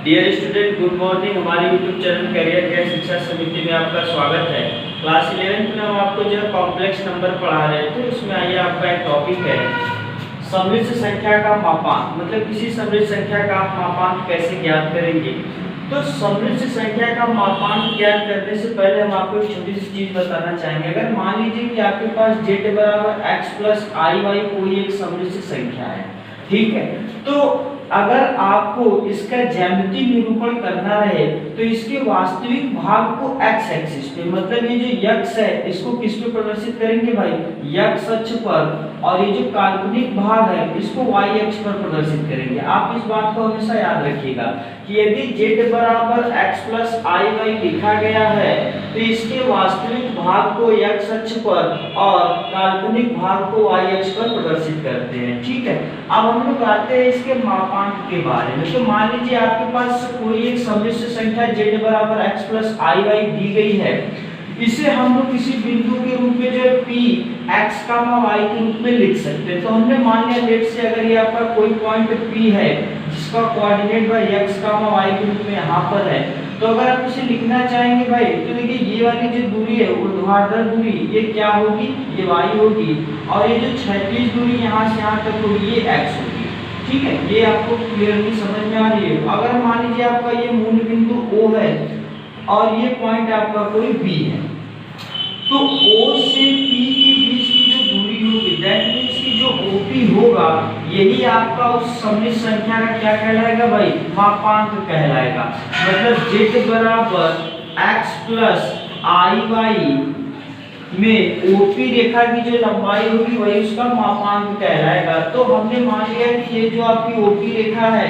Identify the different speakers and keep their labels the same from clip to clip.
Speaker 1: Dear student, good morning. हमारे YouTube channel career गैस शिक्षा समिति में आपका स्वागत है। क्लास 11th में हम आपको जो है कॉम्प्लेक्स नंबर पढ़ा रहे थे, उसमें आइए आपका एक टॉपिक है सम्मिश्र संख्या का मापांक। मतलब किसी सम्मिश्र संख्या का आप मापांक कैसे ज्ञात करेंगे। तो सम्मिश्र संख्या का मापांक ज्ञात करने से पहले हम आपको एक छोटी सी चीज बताना चाहेंगे। अगर मान लीजिए कि आपके पास z बराबर x प्लस आई वाई कोई एक सम्मिश्र संख्या है, ठीक है, तो अगर आपको इसका ज्यामितीय निरूपण करना रहे तो इसके वास्तविक भाग को x एक्सिस पे, मतलब ये जो x है इसको किस पे प्रदर्शित करेंगे भाई, x अक्ष पर, और ये जो काल्पनिक भाग है इसको y अक्ष पर प्रदर्शित करेंगे। आप इस बात को हमेशा याद रखिएगा कि यदि z बराबर x प्लस आई वाई लिखा गया है तो इसके वास्तविक भाग को x अक्ष पर और काल्पनिक भाग को y अक्ष पर प्रदर्शित करते हैं, ठीक है। अब हम लोग आते हैं इसके मापांक के बारे में। तो मान लीजिए आपके पास कोई एक सम्मिश्र संख्या z बराबर x प्लस आई वाई दी गई है, इसे हम लोग किसी बिंदु के रूप में जो है p x y के रूप में लिख सकते हैं। तो हमने मान लिया लेट से अगर ये आपका कोई पॉइंट p है जिसका कोऑर्डिनेट भाई x y के रूप में यहाँ पर है, तो अगर आप इसे लिखना चाहेंगे भाई तो देखिए ये वाली जो दूरी है ऊर्ध्वाधर दूरी ये क्या होगी, ये y होगी, और ये जो क्षैतिज दूरी यहाँ से यहाँ तक होगी ये x होगी, ठीक है। ये आपको क्लियरली समझ में आ रही है। अगर मान लीजिए आपका ये मूल बिंदु O है और ये पॉइंट आपका कोई B है, तो O से P के बीच की जो दूरी होगी दैट मींस कि जो OP होगा यही आपका उस सम्मिश्र संख्या का क्या कहलाएगा भाई, मापांक कहलाएगा। मतलब z बराबर x प्लस आई वाई में OP रेखा की जो लंबाई होगी वही उसका मापांक कहलाएगा। तो हमने मान लिया कि ये जो आपकी OP रेखा है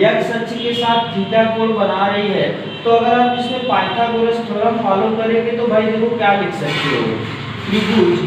Speaker 1: x अक्ष के साथ थीटा कोण बना रही है, तो अगर आप इसमें पाइथागोरस थ्योरम फॉलो करेंगे तो भाई देखो क्या लिख सकते हो, त्रिभुज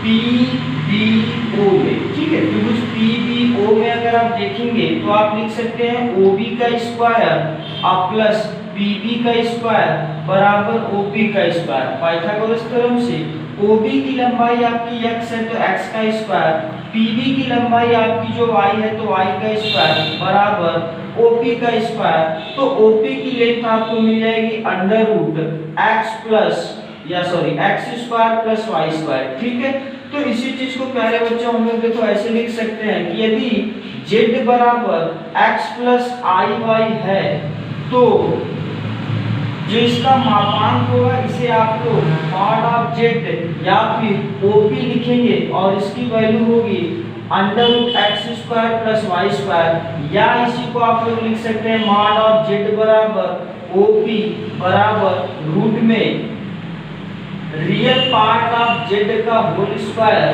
Speaker 1: PBO में, ठीक है, त्रिभुज PBO में अगर आप देखेंगे तो आप लिख सकते हैं OB का स्क्वायर और प्लस PB का स्क्वायर बराबर OP का स्क्वायर। पाइथागोरस थ्योरम से OB की लंबाई आपकी x है तो x का स्क्वायर, PB की लंबाई आपकी जो y है तो y का स्क्वायर बराबर OP का स्क्वायर। तो OP की लेंथ आपको मिल जाएगी under root x square plus y square, ठीक है। तो इसी चीज को प्यारे बच्चों हम लोग देखो ऐसे लिख सकते हैं कि यदि z बराबर x प्लस आई वाई है तो जो इसका मापांक होगा इसे आपको मॉड ऑफ z या फिर OP लिखेंगे और इसकी वैल्यू होगी under root x square plus y square, या इसी को आप लोग लिख सकते हैं मॉड ऑफ z बराबर OP बराबर रूट में रियल पार्ट ऑफ z का whole square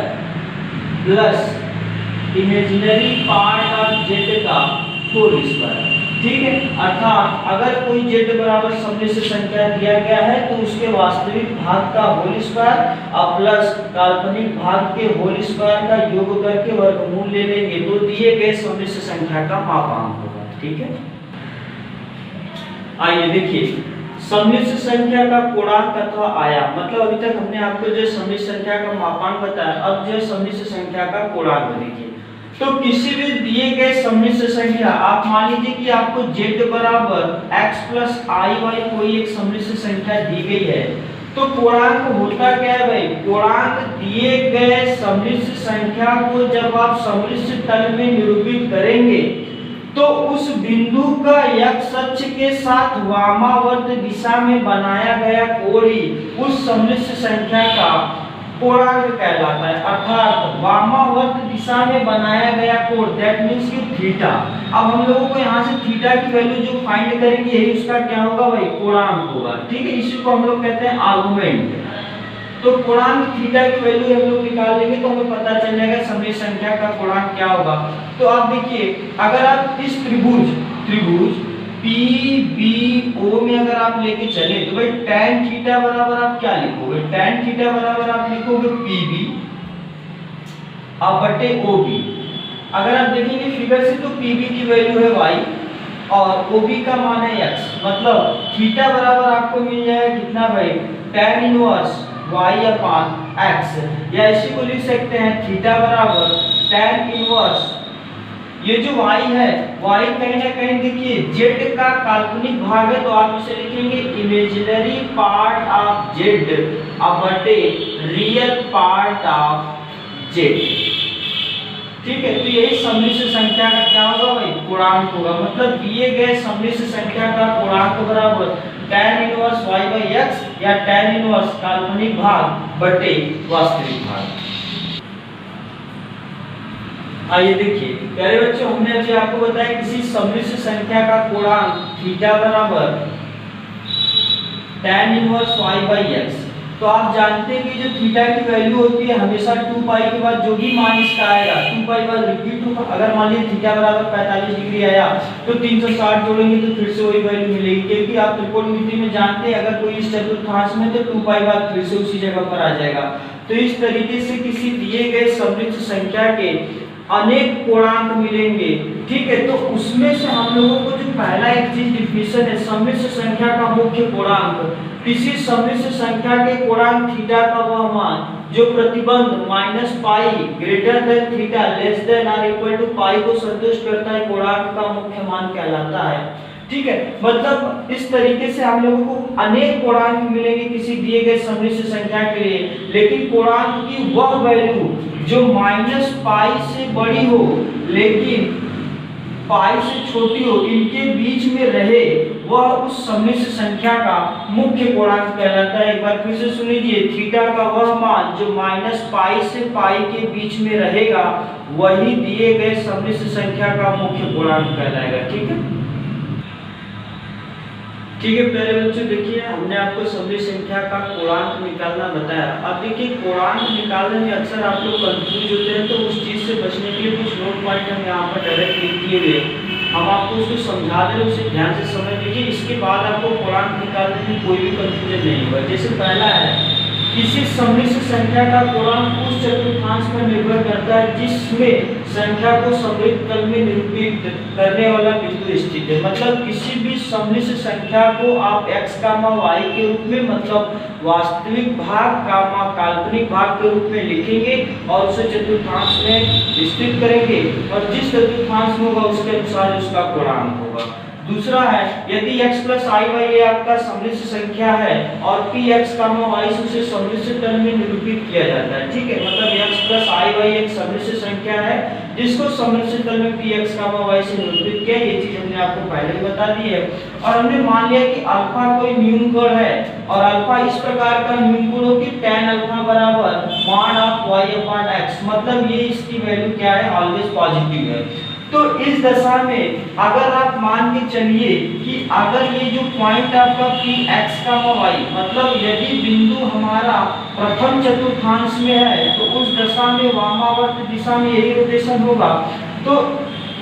Speaker 1: plus imaginary part of z का होल स्क्वायर, ठीक है। अर्थात अगर कोई z बराबर सम्मिश्र संख्या दिया गया है तो उसके वास्तविक भाग का होल स्क्वायर और प्लस काल्पनिक भाग के होल स्क्वायर का योग करके वर्गमूल ले लेंगे तो दिए गए सम्मिश्र संख्या का मापांक होगा, ठीक है। आइए देखिए सम्मिश्र संख्या का पूर्णांक अथवा आयाम। मतलब अभी तक हमने आपको जो सम्मिश्र संख्या का मापांक बताया, अब जो सम्मिश्र संख्या का पूर्णांक देखिए। तो किसी भी दिए गए सम्मिश्र संख्या, आप मान लीजिए कि आपको z बराबर x प्लस आई वाई कोई एक सम्मिश्र संख्या दी गई है, तो पूर्णांक होता क्या है भाई, पूर्णांक दिए गए सम्मिश्र संख्या को जब आप सम्मिश्र तल में निरूपित करेंगे तो उस बिंदु का x अक्ष के साथ वामावर्त दिशा में बनाया गया कोण ही उस सम्मिश्र संख्या का पूर्णांक कहलाता है। अर्थात वामावर्त दिशा में बनाया गया कोण दैट मींस कि थीटा। अब हम लोगों को यहाँ से थीटा की वैल्यू जो फाइंड करेंगे यही उसका क्या होगा भाई, पूर्णांक होगा, ठीक है। इसी को हम लोग कहते हैं आर्गुमेंट। तो पूर्णांक थीटा की वैल्यू हम लोग निकाल लेंगे तो हमें पता चल जाएगा सम्मिश्र संख्या का पूर्णांक क्या होगा। तो आप देखिए अगर आप इस त्रिभुज PBO में अगर आप लेके चले तो भाई tan थीटा बराबर आप क्या लिखोगे, tan थीटा बराबर आप लिखोगे PB बटे OB। अगर आप देखेंगे फिगर से तो PB की वैल्यू है y और OB का मान है x, मतलब थीटा बराबर आपको मिल जाएगा कितना भाई, tan इनवर्स y अपान x, या इसी को लिख सकते हैं थीटा बराबर tan इनवर्स ये जो y है y कहीं ना कहीं देखिए z का काल्पनिक भाग है, तो आप इसे लिखेंगे इमेजिनरी पार्ट ऑफ z अपटे रियल पार्ट ऑफ z। ठीक है, तो यही सम्मिश्र संख्या का क्या होगा भाई, पूर्णांक होगा। मतलब दिए गए सम्मिश्र संख्या का पूर्णांक बराबर tan inverse y by x या tan इनवर्स काल्पनिक भाग बटे वास्तविक भाग। आइए देखिए प्यारे बच्चों, हमने अभी आपको बताया किसी सम्मिश्र संख्या का पूर्णांक थीटा बराबर tan inverse y by x। तो आप जानते हैं कि जो थीटा की वैल्यू होती है हमेशा 2 पाई के बाद जो भी मान इसका आएगा 2 पाई बाद रिपीट होगा। अगर मान लीजिए थीटा बराबर 45 डिग्री आया तो 360 जोड़ेंगे तो फिर से वही वैल्यू मिलेगी, क्योंकि आप त्रिकोणमिति में जानते हैं अगर कोई इस चतुर्थांश में तो 2 पाई बाद फिर से उसी जगह पर आ जाएगा। तो इस तरीके से किसी दिए गए सम्मिश्र संख्या के अनेक पूर्णांक मिलेंगे। ठीक है, तो उसमें से हम लोगों को जो पहला एक चीज डिफिनेशन है सम्मिश्र संख्या का मुख्य पूर्णांक, किसी सम्मिश्र संख्या के पूर्णांक थीटा का वह मान जो प्रतिबंध minus pi greater than theta less than और इक्वल टू पाई को संतुष्ट करता है, पूर्णांक का मुख्य मान कहलाता है। ठीक है, मतलब इस तरीके से हम लोगों को अनेक पूर्णांक मिलेंगे किसी दिए गए सम्मिश्र संख्या के लिए, लेकिन पूर्णांक की वह वैल्यू जो माइनस पाई से बड़ी हो लेकिन पाई से छोटी हो, इनके बीच में रहे, वह उस सम्मिश्र संख्या का मुख्य पूर्णांक कहलाता है। एक बार फिर से सुन लीजिए, थीटा का वह मान जो माइनस पाई से पाई के बीच में रहेगा वही दिए गए सम्मिश्र संख्या का मुख्य पूर्णांक कहलाएगा। ठीक है, ठीक है प्यारे बच्चों, देखिए हमने आपको सम्मिश्र संख्या का पूर्णांक निकालना बताया। अब देखिए पूर्णांक निकालने में अक्सर आप लोग कंफ्यूज होते हैं, तो उस चीज से बचने के लिए कुछ नोट पॉइंट हम यहाँ पर डायरेक्ट लिख दिए हुए, हम आपको उसको समझा दे रहे, उसे ध्यान से समझ लीजिए। इसके बाद आपको पूर्णांक निकालने में कोई भी कंफ्यूजन नहीं होगा। जैसे पहला है, किसी सम्मिश्र संख्या का पूर्णांक उस चतुर्थांश पर निर्भर करता है जिसमें संख्या को समृद्ध तल में निरूपित करने वाला बिंदु स्थित है। मतलब किसी भी सम्मिश्र संख्या को आप x, y के रूप में, मतलब वास्तविक भाग, काल्पनिक भाग के रूप में लिखेंगे और उसे चतुर्थांश में स्थित करेंगे और जिस चतुर्थांश में होगा उसके अनुसार उसका पूर्णांक होगा। दूसरा है, यदि x प्लस आई वाई ये आपका सम्मिश्र संख्या है और p x, y से उसे सम्मिश्र तल में निरूपित किया जाता है। ठीक है, मतलब x प्लस आई वाई एक सम्मिश्र संख्या है जिसको सम्मिश्र तल में p x, y से निरूपित किया। ये चीज हमने आपको पहले ही बता दी है। और हमने मान लिया कि अल्फा कोई न्यून गुण है और अल्फा इस प्रकार का न्यून गुण हो कि tan अल्फा बराबर मान ऑफ y अपॉन x, मतलब ये इसकी वैल्यू क्या है, ऑलवेज पॉजिटिव है। तो इस दशा में अगर आप मान के चलिए कि अगर ये जो पॉइंट आपका p x, y, मतलब यदि बिंदु हमारा प्रथम चतुर्थांश में है तो उस दशा में वामावर्त दिशा में यही रोटेशन होगा। तो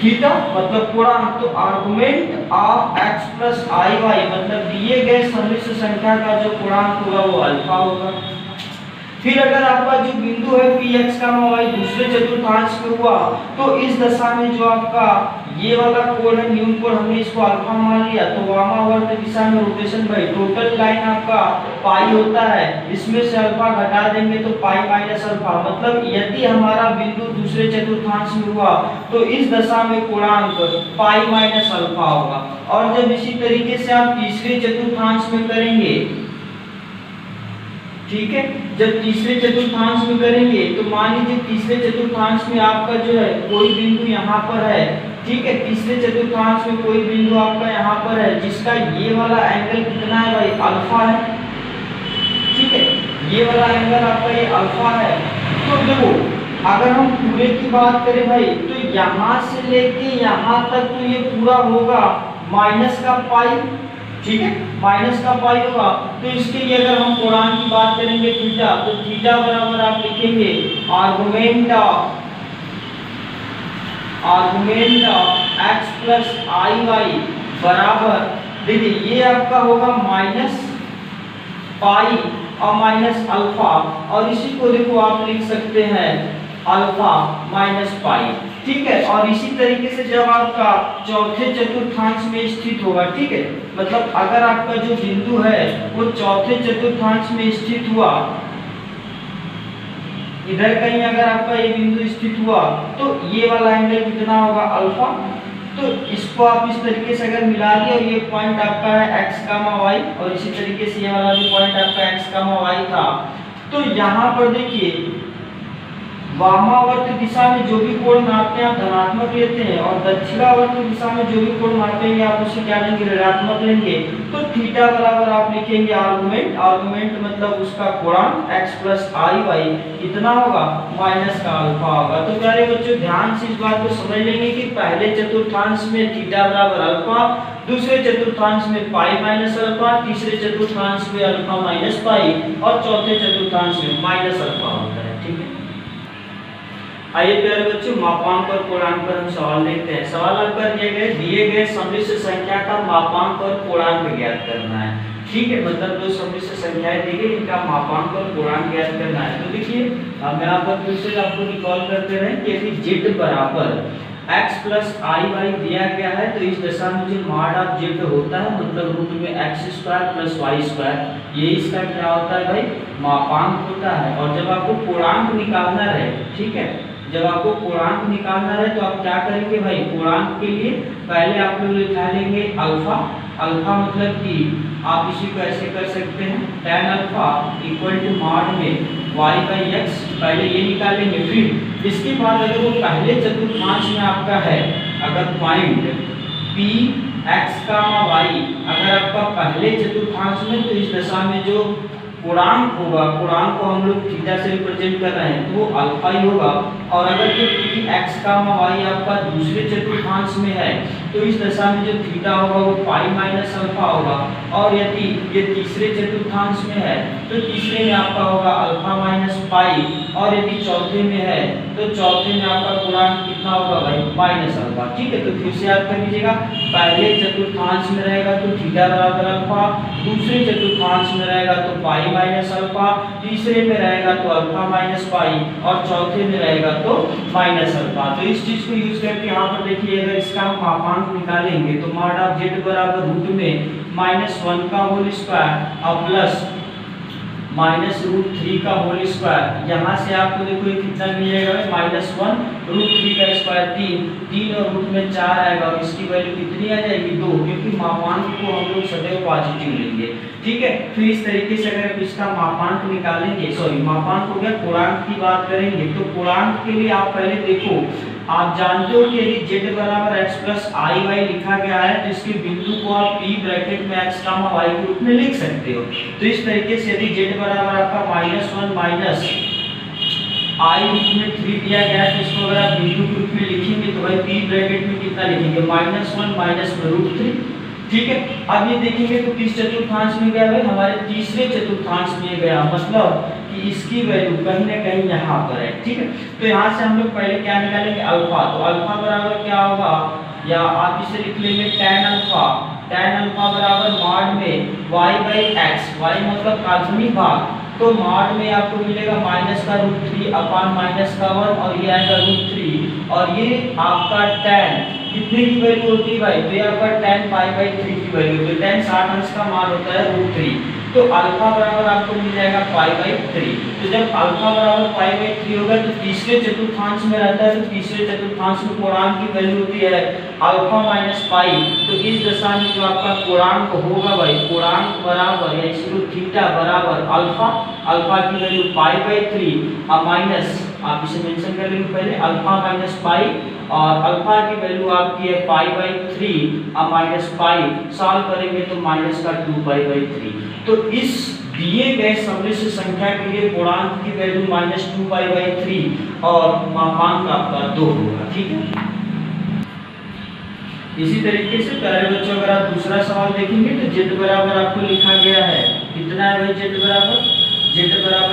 Speaker 1: थीटा मतलब पूर्णांक, तो argument of x plus i y मतलब दिए गए सम्मिश्र संख्या का जो पूर्णांक होगा वो अल्फा होगा। फिर अगर आपका जो बिंदु है p x, y दूसरे चतुर्थांश में हुआ तो इस दशा में जो आपका ये वाला कोण है न्यून कोण, हमने इसको अल्फा मान लिया, तो वामावर्त दिशा में रोटेशन बाई टोटल लाइन आपका पाई होता है, इसमें से अल्फा घटा देंगे तो पाई माइनस अल्फा। मतलब यदि हमारा बिंदु दूसरे चतुर्थांश में हुआ तो इस दशा में पूर्णांक पाई माइनस अल्फा होगा। और जब इसी तरीके से आप तीसरे चतुर्थांश में करेंगे, ठीक है, जब तीसरे चतुर्थांश में करेंगे तो मान लीजिए तीसरे चतुर्थांश में आपका जो है कोई बिंदु यहाँ पर है। ठीक है, तीसरे चतुर्थांश में कोई बिंदु आपका यहाँ पर है जिसका ये वाला एंगल कितना है भाई, अल्फा है। ठीक है, ये वाला एंगल आपका ये अल्फा है। तो देखो अगर हम पूरे की बात करें भाई तो यहाँ से लेके यहाँ तक तो ये पूरा होगा माइनस का पाई। ठीक है, माइनस का पाई होगा। तो इसके लिए अगर हम पूर्णांक की बात करेंगे थीटा, तो थीटा बराबर आप लिखेंगे argument of x plus i y बराबर, देखिए ये आपका होगा माइनस पाई और माइनस अल्फा, और इसी को देखो आप लिख सकते हैं अल्फा माइनस पाई। ठीक है, और इसी तरीके से जब आपका चौथे चतुर्थांश में स्थित होगा, ठीक है, मतलब अगर आपका जो बिंदु है वो चौथे चतुर्थांश में स्थित हुआ इधर कहीं अगर आपका ये बिंदु स्थित हुआ तो ये वाला एंगल कितना होगा अल्फा। तो इसको आप इस तरीके से अगर मिला दिए और ये पॉइंट आपका है x, y और इसी तरीके से ये वाला भी पॉइंट आपका x, y था। तो यहाँ पर देखिए वामावर्त दिशा में जो भी कोण मापते हैं आप धनात्मक लेते हैं और दक्षिणावर्त दिशा में जो भी कोण मापेंगे आप उसे क्या लेंगे ऋणात्मक लेंगे। तो थीटा बराबर आप लिखेंगे आर्गुमेंट, आर्गुमेंट मतलब उसका कोणांक x प्लस आई वाई कितना होगा माइनस का अल्फा होगा। तो प्यारे बच्चों ध्यान से इस बात को समझ लेंगे कि पहले चतुर्थांश में थीटा बराबर अल्फा, दूसरे चतुर्थांश में पाई माइनस अल्फा, तीसरे चतुर्थांश में अल्फा माइनस पाई और चौथे चतुर्थांश में माइनस अल्फा होता है। ठीक है, आइए प्यारे बच्चों मापांक और पूर्णांक पर हम सवाल देखते हैं। सवाल आपका दिए गए सम्मिश्र संख्या का मापांक और पूर्णांक ज्ञात करना है। ठीक है, मतलब जो सम्मिश्र संख्याएं दी गई इनका मापांक और पूर्णांक ज्ञात करना है। तो देखिए अब मैं आपको फिर से आपको रिकॉल करते रहे कि यदि z बराबर x प्लस आई वाई दिया गया है तो इस दशा में जो मॉड ऑफ z होता है मतलब रूट में x square plus y square ये इसका क्या होता है भाई मापांक होता है। और जब आपको पूर्णांक निकालना रहे, ठीक है, जब आपको पूर्णांक निकालना है तो आप क्या करेंगे भाई पूर्णांक के लिए पहले आप लोग लिखा लेंगे अल्फा। अल्फा मतलब कि आप इसी को ऐसे कर सकते हैं tan alpha equal to mod में y बाई x, पहले ये निकालेंगे। फिर इसके बाद अगर वो पहले चतुर्थांश में आपका है अगर पॉइंट p x y अगर आपका पहले चतुर्थांश में तो इस दशा में जो पूर्णांक होगा, पूर्णांक को हम लोग थीटा से रिप्रेजेंट कर रहे हैं तो वो अल्फा ही होगा। और अगर ये x y आपका दूसरे चतुर्थांश में है तो इस दशा में जो थीटा होगा वो पाई माइनस अल्फा होगा। और यदि ये तीसरे चतुर्थांश में है तो तीसरे में आपका होगा अल्फा माइनस पाई। और यदि चौथे में है तो चौथे में आपका पूर्णांक कितना होगा भाई माइनस अल्फा। ठीक है, तो फिर से याद कर लीजिएगा पहले चतुर्थांश में रहेगा तो थीटा बराबर अल्फा, दूसरे चतुर्थांश में रहेगा तो पाई माइनस अल्फा, तीसरे में रहेगा तो अल्फा माइनस पाई और चौथे में रहेगा तो माइनस अल्फा। तो इस चीज को यूज करके यहाँ पर देखिए अगर इसका हम मापांक निकालेंगे तो मॉड ऑफ z बराबर रूट में -1 का होल स्क्वायर और प्लस -√3 का होल स्क्वायर। यहाँ से आपको देखो ये कितना मिलेगा -1√3 का स्क्वायर 3 और रूट में 4 आएगा और इसकी वैल्यू कितनी आ जाएगी 2, क्योंकि मापांक को हम लोग सदैव पॉजिटिव लेंगे। ठीक है, तो इस तरीके से अगर इसका मापांक निकालेंगे, सॉरी मापांक हो गया, पूर्णांक की बात करेंगे तो पूर्णांक के लिए आप पहले देखो आप जानते हो कि यदि z बराबर x प्लस आई वाई लिखा गया है तो इसके बिंदु को आप p ब्रैकेट में x y के रूप में लिख सकते हो। तो इस तरीके से यदि z बराबर आपका -1 माइनस आई रूट में 3 दिया गया है तो इसको अगर आप बिंदु के रूप में लिखेंगे तो भाई p ब्रैकेट में कितना लिखेंगे -1 माइनस √3। ठीक है, अब ये देखेंगे तो किस चतुर्थांश में गया भाई हमारे तीसरे चतुर्थांश में गया, मतलब कि इसकी वैल्यू कहीं ना कहीं यहाँ पर है। ठीक है, तो यहाँ से हम लोग पहले क्या निकालेंगे अल्फा। तो अल्फा बराबर क्या होगा या आप इसे लिख लेंगे tan अल्फा। tan अल्फा बराबर मॉड में y बाई x, y मतलब काल्पनिक भाग, तो मॉड में आपको मिलेगा -√3 अपान -1 और ये आएगा √3 और ये आपका tan कितने की वैल्यू होती है भाई तो ये आपका tan π/3 की वैल्यू। तो tan 60 अंश का मान होता है √3, तो अल्फा बराबर आपको मिल जाएगा π/3। तो जब अल्फा बराबर π/3 होगा तो तीसरे चतुर्थांश में रहता है तो तीसरे चतुर्थांश में पूर्णांक की वैल्यू होती है अल्फा माइनस पाई। तो इस दशा में जो आपका पूर्णांक होगा भाई पूर्णांक बराबर या इसको थीटा बराबर अल्फा, अल्फा की वैल्यू π/3 और माइनस आप इसे मेंशन कर लेंगे पहले अल्फा माइनस पाई और अल्फा की वैल्यू आपकी है π/3 और माइनस पाई, सॉल्व करेंगे तो माइनस का 2π/3। तो इस दिए गए सम्मिश्र संख्या के लिए पूर्णांक की वैल्यू -2π/3 और मापांक आपका 2 होगा। ठीक है, इसी तरीके से प्यारे बच्चों अगर आप दूसरा सवाल देखेंगे तो z बराबर आपको लिखा गया है कितना है भाई z बराबर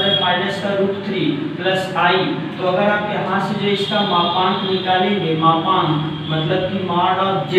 Speaker 1: है -√3 प्लस आई। तो अगर आप यहाँ से जो इसका मापांक निकालेंगे, मापांक मतलब कि मॉड ऑफ z,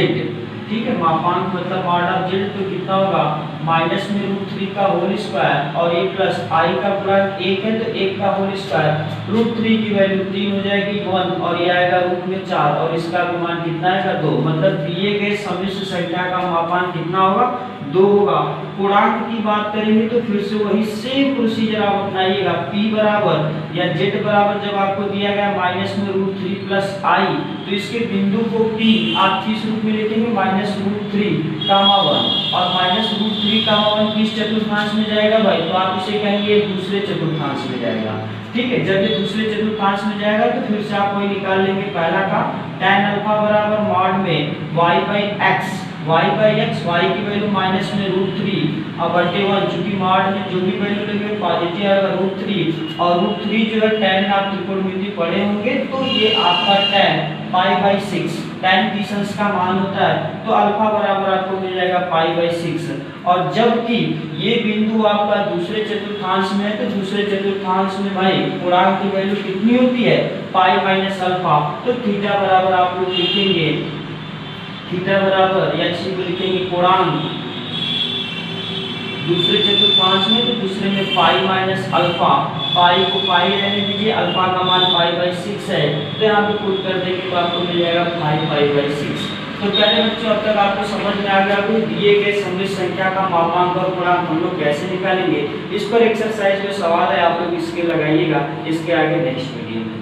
Speaker 1: ठीक है, मापांक मतलब मॉड ऑफ z तो कितना होगा -√3 का होल स्क्वायर और ये प्लस आई का पूर्णांक 1 है तो 1 का होल स्क्वायर √3 की वैल्यू 3 हो जाएगी 1 और ये आएगा रूट में 4 और इसका मान कितना आएगा 2। मतलब दिए गए सम्मिश्र संख्या का मापांक कितना होगा 2 होगा। पूर्णांक की बात करेंगे तो फिर से वही सेम प्रोसीजर आप अपनाइएगा। p बराबर या z बराबर जब आपको दिया गया माइनस में √3 प्लस i, तो इसके बिंदु को p आप किस रूप में लिखेंगे, -√3 कामा 1, और -√3 कामा 1 किस चतुर्थांश में जाएगा भाई, तो आप इसे कहेंगे दूसरे चतुर्थांश में जाएगा। ठीक है, जब ये दूसरे चतुर्थांश में जाएगा तो फिर से आप वही निकाल लेंगे पहला का tan अल्फा बराबर मॉड में y/x, y/x, y की वैल्यू माइनस में √3 और बटे 1, चूंकि मॉड में जो भी वैल्यू लेंगे पॉजिटिव आएगा √3, और √3 जो है tan आप त्रिकोणमिति पढ़े होंगे, तो ये आपका tan π/6 tan किस अंश का मान होता है, तो अल्फा बराबर आपको मिल जाएगा π/6। और जबकि ये बिंदु आपका दूसरे चतुर्थांश में है, तो दूसरे चतुर्थांश में भाई पूर्णांक की वैल्यू कितनी होती है, पाई माइनस अल्फा, तो थीटा बराबर आप लोग लिखेंगे, थीटा बराबर या इसी को लिखेंगे पूर्णांक दूसरे चतुर्थांश में, तो दूसरे में पाई माइनस अल्फा, पाई को पाई रहने दीजिए, अल्फा का मान π/6 है, तो यहाँ पे पुट कर देंगे तो आपको मिल जाएगा 5π/6। तो प्यारे बच्चों, अब तक आपको समझ में आ गया कि दिए गए सममित संख्या का मापांक और पूर्णांक हम लोग कैसे निकालेंगे। इस पर एक्सरसाइज में सवाल है, आप लोग इसके लगाइएगा, इसके आगे नेक्स्ट वीडियो में।